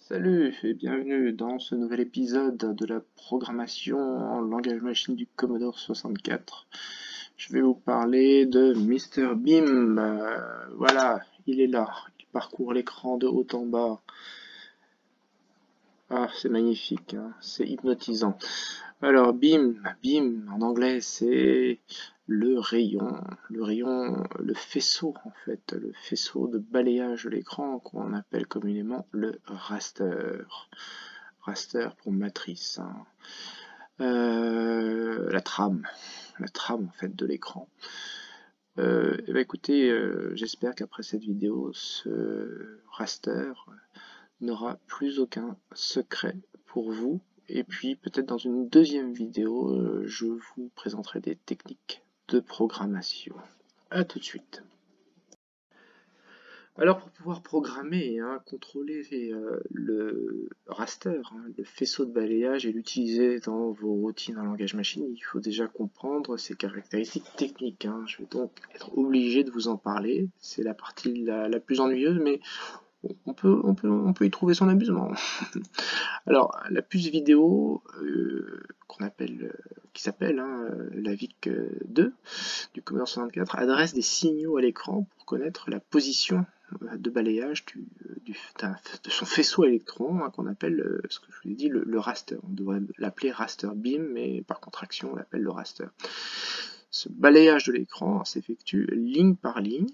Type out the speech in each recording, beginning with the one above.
Salut et bienvenue dans ce nouvel épisode de la programmation en langage machine du Commodore 64. Je vais vous parler de Mr Beam. Voilà, il est là. Il parcourt l'écran de haut en bas. Ah, c'est magnifique, hein, c'est hypnotisant. Alors, beam en anglais, c'est le rayon, le faisceau en fait, le faisceau de balayage de l'écran qu'on appelle communément le raster. Raster pour matrice, hein. La trame en fait de l'écran. Et ben écoutez, j'espère qu'après cette vidéo, ce raster n'aura plus aucun secret pour vous. Et puis peut-être dans une deuxième vidéo, je vous présenterai des techniques de programmation. A tout de suite. Alors pour pouvoir programmer, hein, contrôler le raster, hein, le faisceau de balayage et l'utiliser dans vos routines en langage machine, il faut déjà comprendre ses caractéristiques techniques, hein. Je vais donc être obligé de vous en parler. C'est la partie la plus ennuyeuse, mais on peut y trouver son amusement. Alors, la puce vidéo qui s'appelle hein, la VIC-2 du Commodore 64 adresse des signaux à l'écran pour connaître la position de balayage de son faisceau à électrons, hein, qu'on appelle, ce que je vous ai dit, le raster. On devrait l'appeler raster beam, mais par contraction, on l'appelle le raster. Ce balayage de l'écran s'effectue ligne par ligne,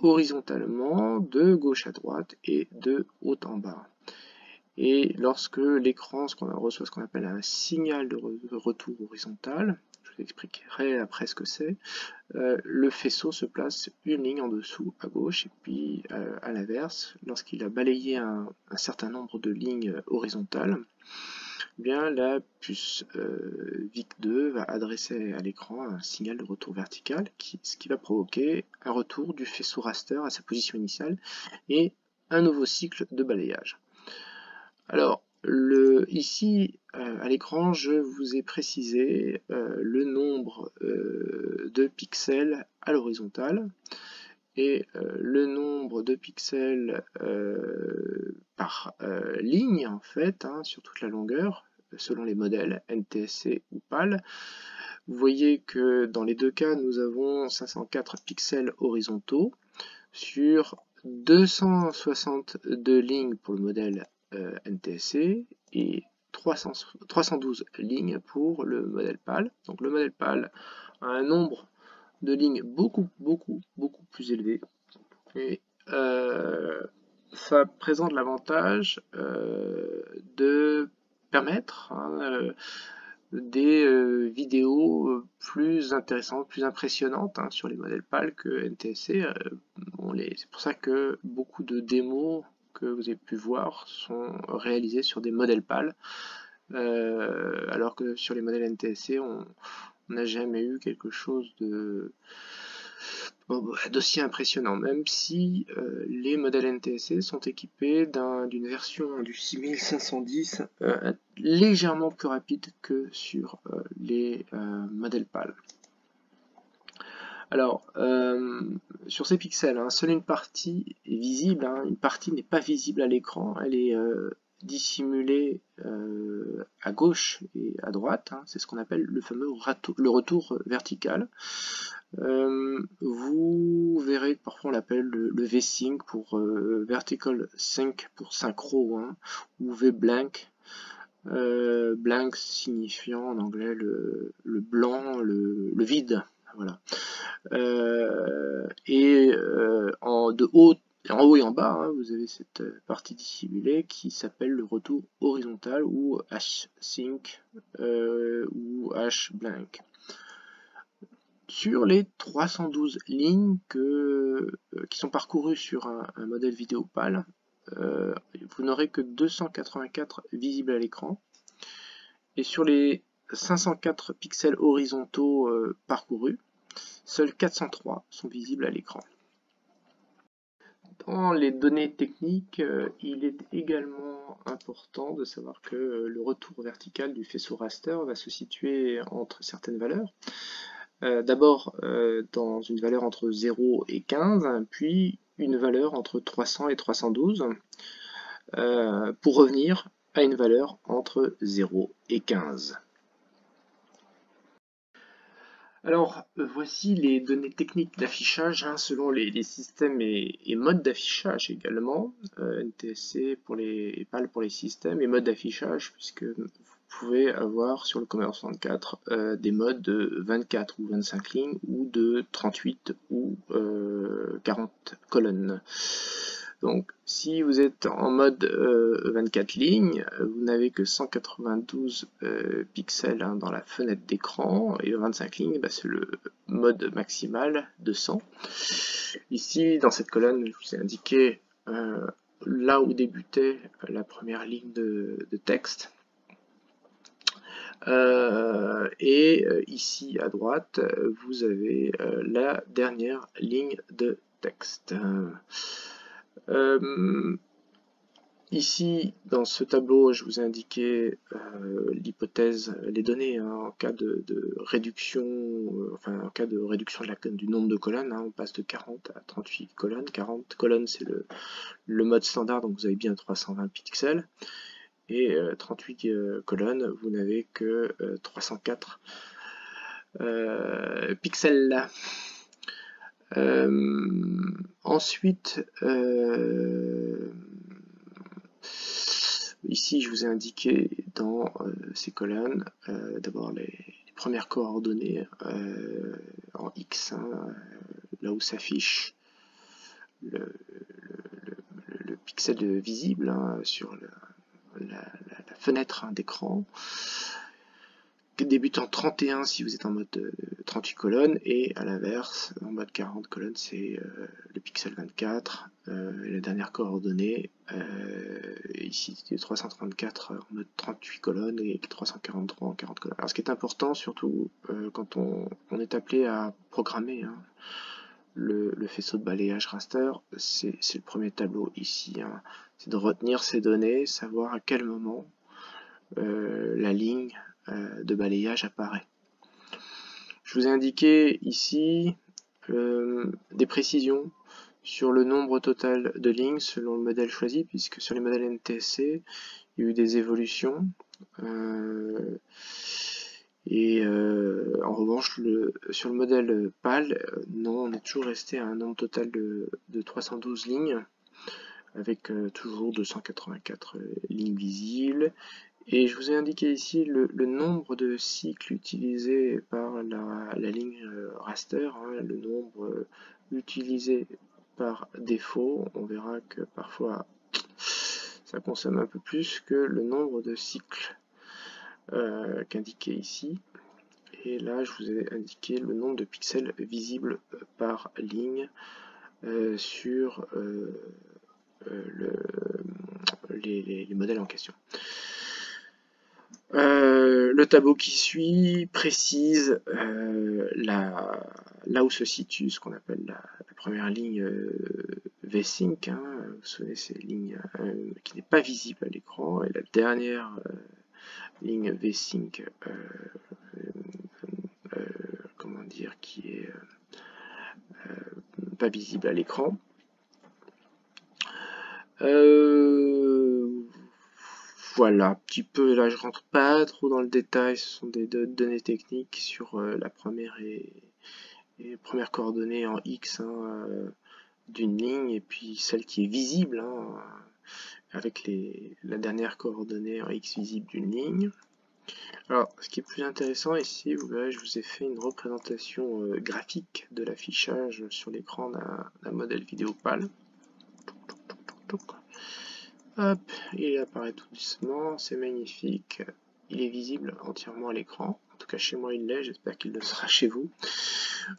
horizontalement, de gauche à droite et de haut en bas. Et lorsque l'écran reçoit ce qu'on appelle un signal de retour horizontal, je vous expliquerai après ce que c'est, le faisceau se place une ligne en dessous à gauche, et puis à l'inverse, lorsqu'il a balayé un certain nombre de lignes horizontales, eh bien la puce VIC-2 va adresser à l'écran un signal de retour vertical, ce qui va provoquer un retour du faisceau raster à sa position initiale et un nouveau cycle de balayage. Alors, ici, à l'écran, je vous ai précisé le nombre de pixels à l'horizontale et le nombre de pixels par ligne, en fait, hein, sur toute la longueur, selon les modèles NTSC ou PAL. Vous voyez que dans les deux cas, nous avons 504 pixels horizontaux sur 262 lignes pour le modèle NTSC et 312 lignes pour le modèle PAL. Donc le modèle PAL a un nombre de lignes beaucoup plus élevé. Et ça présente l'avantage de permettre des vidéos plus intéressantes, plus impressionnantes hein, sur les modèles PAL que NTSC. C'est pour ça que beaucoup de démos que vous avez pu voir sont réalisées sur des modèles PAL, alors que sur les modèles NTSC, on n'a jamais eu quelque chose d'aussi impressionnant, même si les modèles NTSC sont équipés d'une version du 6510 légèrement plus rapide que sur les modèles PAL. Alors, sur ces pixels, hein, seule une partie est visible, hein, une partie n'est pas visible à l'écran, elle est dissimulée à gauche et à droite, hein, c'est ce qu'on appelle le fameux retour vertical. Vous verrez que parfois on l'appelle le V-Sync pour Vertical Sync pour synchro, hein, ou V-Blank, blank signifiant en anglais le blanc, le vide. Voilà. En haut et en bas, hein, vous avez cette partie dissimulée qui s'appelle le retour horizontal ou H-Sync ou H-Blank. Sur les 312 lignes qui sont parcourues sur un modèle vidéo PAL, vous n'aurez que 284 visibles à l'écran. Et sur les 504 pixels horizontaux parcourus, seuls 403 sont visibles à l'écran. Dans les données techniques, il est également important de savoir que le retour vertical du faisceau raster va se situer entre certaines valeurs. D'abord dans une valeur entre 0 et 15, puis une valeur entre 300 et 312. pour revenir à une valeur entre 0 et 15. Alors, voici les données techniques d'affichage selon les systèmes et modes d'affichage également. NTSC pour les PAL pour les systèmes et modes d'affichage, puisque vous pouvez avoir sur le Commodore 64 des modes de 24 ou 25 lignes ou de 38 ou 40 colonnes. Donc, si vous êtes en mode 24 lignes, vous n'avez que 192 pixels dans la fenêtre d'écran, et 25 lignes, c'est le mode maximal de 100. Ici, dans cette colonne, je vous ai indiqué là où débutait la première ligne de texte. Ici à droite, vous avez la dernière ligne de texte. Ici, dans ce tableau, je vous ai indiqué l'hypothèse, les données en cas de réduction, en cas de réduction du nombre de colonnes, on passe de 40 à 38 colonnes. 40 colonnes, c'est le mode standard, donc vous avez bien 320 pixels. Et 38 colonnes, vous n'avez que 304 pixels. Ensuite, ici je vous ai indiqué dans ces colonnes d'abord les premières coordonnées en X, là où s'affiche le pixel visible sur la fenêtre d'écran, débutant 31 si vous êtes en mode 38 colonnes, et à l'inverse, en mode 40 colonnes, c'est le pixel 24, la dernière coordonnée, ici c'est 334 en mode 38 colonnes et 343 en 40 colonnes. Alors ce qui est important, surtout quand on est appelé à programmer le faisceau de balayage raster, c'est le premier tableau ici, c'est de retenir ces données, savoir à quel moment la ligne de balayage apparaît. Je vous ai indiqué ici des précisions sur le nombre total de lignes selon le modèle choisi, puisque sur les modèles NTSC, il y a eu des évolutions. En revanche, sur le modèle PAL, non, on est toujours resté à un nombre total de 312 lignes, avec toujours 284 lignes visibles. Et je vous ai indiqué ici le nombre de cycles utilisés par la ligne raster, le nombre utilisé par défaut. On verra que parfois ça consomme un peu plus que le nombre de cycles qu'indiqué ici. Et là, je vous ai indiqué le nombre de pixels visibles par ligne sur les modèles en question. Le tableau qui suit précise là où se situe ce qu'on appelle la première ligne V-Sync, vous savez, c'est une ligne qui n'est pas visible à l'écran, et la dernière ligne V-Sync, comment dire, qui est pas visible à l'écran. Voilà, un petit peu, là je rentre pas trop dans le détail, ce sont des données techniques sur la première première coordonnée en X d'une ligne, et puis celle qui est visible avec la dernière coordonnée en X visible d'une ligne. Alors, ce qui est plus intéressant ici, vous verrez, je vous ai fait une représentation graphique de l'affichage sur l'écran d'un modèle vidéo PAL. Hop, il apparaît tout doucement, c'est magnifique, il est visible entièrement à l'écran, en tout cas chez moi il l'est, j'espère qu'il le sera chez vous.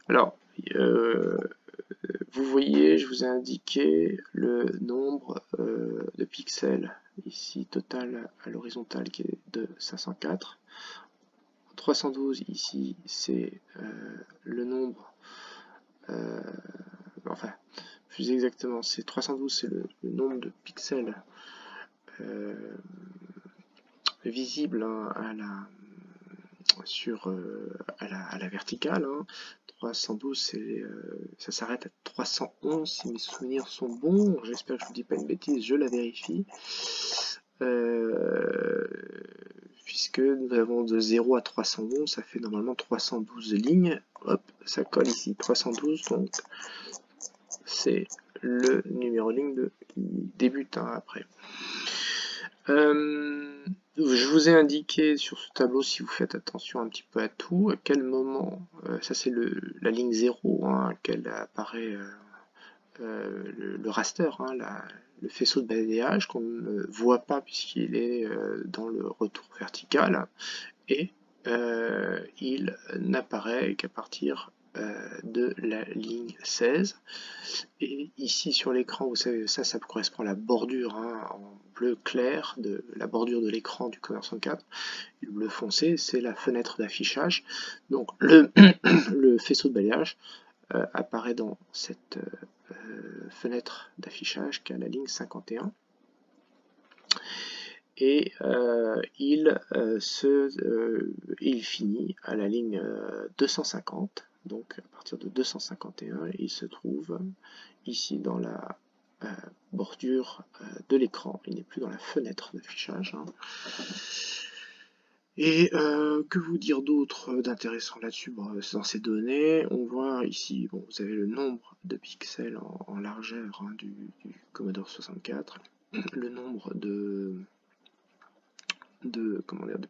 Alors, vous voyez, je vous ai indiqué le nombre de pixels, ici total à l'horizontale qui est de 504. 312 ici, c'est le nombre, enfin, plus exactement, c'est 312, c'est le nombre de pixels visible à la verticale. Hein. 312, ça s'arrête à 311 si mes souvenirs sont bons. J'espère que je ne vous dis pas une bêtise, je la vérifie. Puisque nous avons de 0 à 311, ça fait normalement 312 lignes. Hop, ça colle ici, 312, donc c'est le numéro de ligne qui débute après. Je vous ai indiqué sur ce tableau, si vous faites attention un petit peu à tout, à quel moment, ça c'est la ligne 0, hein, à laquelle apparaît le raster, hein, le faisceau de balayage qu'on ne voit pas puisqu'il est dans le retour vertical, et il n'apparaît qu'à partir de la ligne 16. Et ici sur l'écran, vous savez, ça correspond à la bordure, hein, en bleu clair de la bordure de l'écran du Commodore 64. Et le bleu foncé, c'est la fenêtre d'affichage. Donc le faisceau de balayage apparaît dans cette fenêtre d'affichage qui est à la ligne 51. Et il finit à la ligne 250. Donc à partir de 251, il se trouve ici dans la bordure de l'écran. Il n'est plus dans la fenêtre d'affichage. Hein. Et que vous dire d'autre d'intéressant là-dessus? Bon, dans ces données, on voit ici, bon, vous avez le nombre de pixels en largeur, hein, du Commodore 64, le nombre de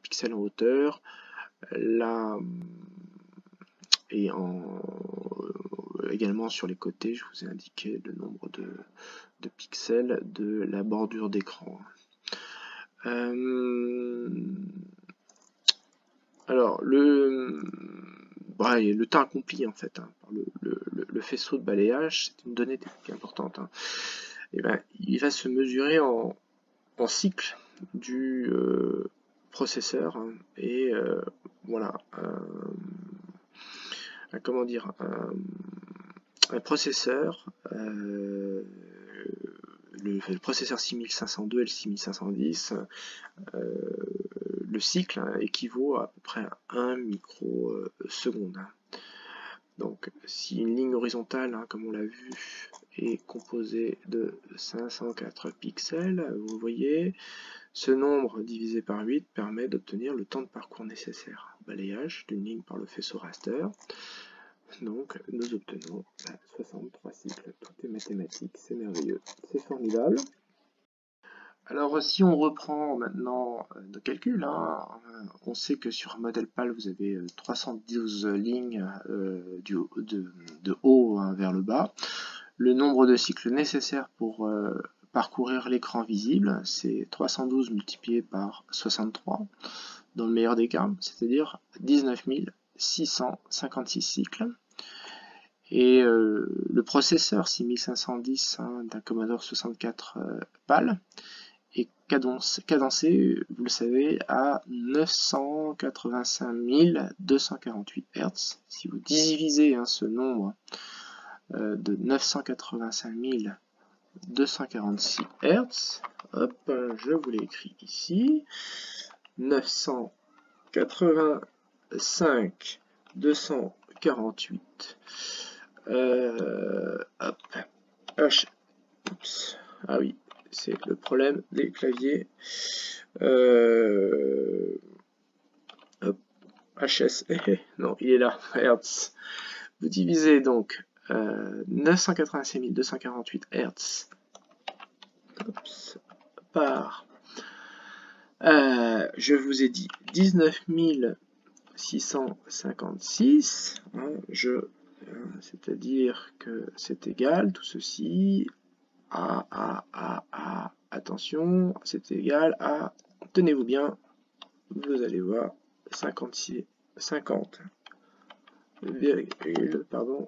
pixels en hauteur, et également sur les côtés, je vous ai indiqué le nombre de pixels de la bordure d'écran. Alors, le temps accompli en fait, hein, par le faisceau de balayage, c'est une donnée technique importante. Hein. Et ben, il va se mesurer en cycle du processeur, hein, et voilà, comment dire, un processeur, le processeur 6502 et le 6510, le cycle, hein, équivaut à peu près à 1 microseconde. Hein. Donc si une ligne horizontale, hein, comme on l'a vu, est composée de 504 pixels, vous voyez, ce nombre divisé par 8 permet d'obtenir le temps de parcours nécessaire au balayage d'une ligne par le faisceau raster. Donc nous obtenons 63 cycles. Tout est mathématique, c'est merveilleux, c'est formidable. Alors si on reprend maintenant nos calculs, hein, on sait que sur un modèle PAL vous avez 312 lignes de haut, hein, vers le bas. Le nombre de cycles nécessaires pour parcourir l'écran visible, c'est 312 multiplié par 63, dans le meilleur des cas, c'est-à-dire 19 656 cycles. Et le processeur 6510, hein, d'un Commodore 64 PAL est cadencé, vous le savez, à 985 248 Hz. Si vous divisez, hein, ce nombre de 985 246 Hz, hop, je vous l'ai écrit ici, 985 248 hop, oups, ah oui, c'est le problème des claviers, hop, HS, non, il est là, Hertz. Vous divisez donc 986 248 Hz par, je vous ai dit 19 656, hein, c'est-à-dire que c'est égal, tout ceci, attention, c'est égal à, tenez-vous bien, vous allez voir, 50, pardon,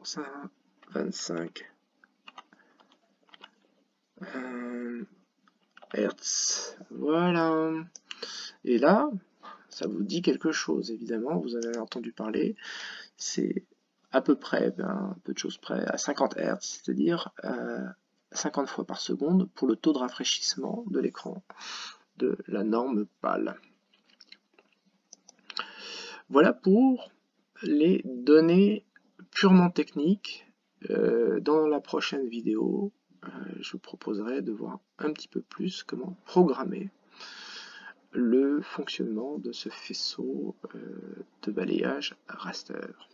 25 Hertz, voilà. Et là, ça vous dit quelque chose, évidemment, vous en avez entendu parler, c'est à peu près, peu de choses près, à 50 Hz, c'est-à-dire 50 fois par seconde pour le taux de rafraîchissement de l'écran de la norme PAL. Voilà pour les données purement techniques. Dans la prochaine vidéo, je vous proposerai de voir un petit peu plus comment programmer le fonctionnement de ce faisceau de balayage raster.